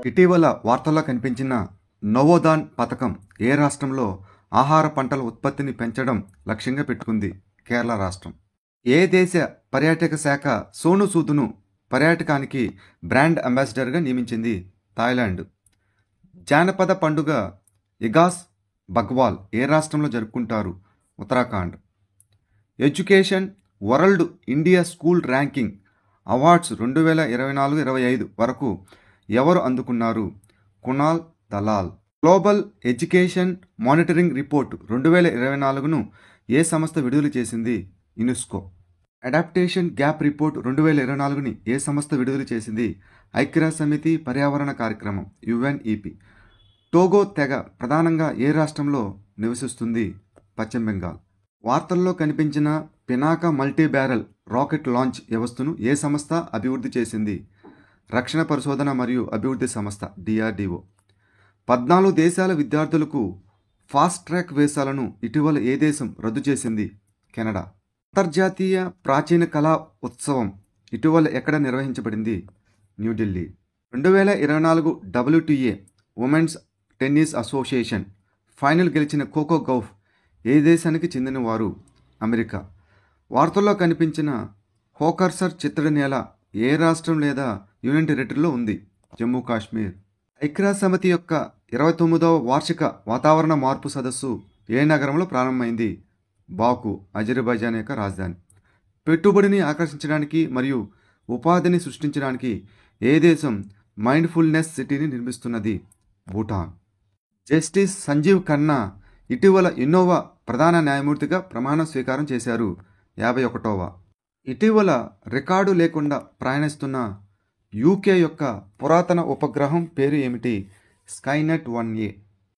ఇటీవల వార్తల్లో కనిపించిన నవోదాన్ పథకం ఏ రాష్ట్రంలో ఆహార పంటల ఉత్పత్తిని పెంచడం లక్ష్యంగా పెట్టుకుంది? కేరళ రాష్ట్రం. ఏ దేశ పర్యాటక శాఖ సోను సూద్ను పర్యాటకానికి బ్రాండ్ అంబాసిడర్గా నియమించింది? థాయిలాండ్. జానపద పండుగ ఇగాస్ బగ్వాల్ ఏ రాష్ట్రంలో జరుపుకుంటారు? Uttarakhand. Education World India School Ranking Awards 2024-25 వరకు ఎవరు అందుకున్నారు? Kunal Dalal. Global Education Monitoring Report 2024ను ఏ సంస్థ విడుదల చేసింది? యునెస్కో. అడాప్టేషన్ గ్యాప్ రిపోర్ట్ 2024ని ఏ సంస్థ విడుదల చేసింది? ఐక్యరాజ్యసమితి పర్యావరణ కార్యక్రమం యుఎన్ఈపి. టోగో తెగ ప్రధానంగా ఏ రాష్ట్రంలో నివసిస్తుంది? పశ్చిమ బెంగాల్. వార్తల్లో కనిపించిన Pinaka multi barrel rocket launch వ్యవస్థను ఏ సంస్థ అభివృద్ధి చేసింది? రక్షణ పరిశోధన మరియు అభివృద్ధి సంస్థ డిఆర్డిఓ. 14 దేశాల విద్యార్థులకు ఫాస్ట్ ట్రాక్ వీసాలను ఇటీవల ఏ దేశం రద్దు చేసింది? కెనడా. అంతర్జాతీయ ప్రాచీన కళా ఉత్సవం ఇటీవల ఎక్కడ నిర్వహించబడింది? New Delhi. 2024 WTA women's tennis association final గెలిచిన కోకో గౌఫ్ ఏ దేశానికి చెందినవారు? అమెరికా. వార్తల్లో కనిపించిన హోకర్సర్ చిత్తడి నేల ఏ రాష్ట్రం లేదా యూనియన్ టెరిటరీలో ఉంది? జమ్మూ కాశ్మీర్. ఐక్యరాజ్యసమితి యొక్క 29వ వార్షిక వాతావరణ మార్పు సదస్సు ఏ నగరంలో ప్రారంభమైంది? బాకు, అజర్బైజాన్ యొక్క రాజధాని. పెట్టుబడిని ఆకర్షించడానికి మరియు ఉపాధిని సృష్టించడానికి ఏ దేశం మైండ్ఫుల్నెస్ సిటీని నిర్మిస్తున్నది? భూటాన్. జస్టిస్ సంజీవ్ ఖన్నా ఇటీవల ఎన్నోవ ప్రధాన న్యాయమూర్తిగా ప్రమాణ స్వీకారం చేశారు? 51వ. ఇటీవల రికార్డు లేకుండా ప్రయాణిస్తున్న యూకే యొక్క పురాతన ఉపగ్రహం పేరు ఏమిటి? స్కైనెట్ 1A.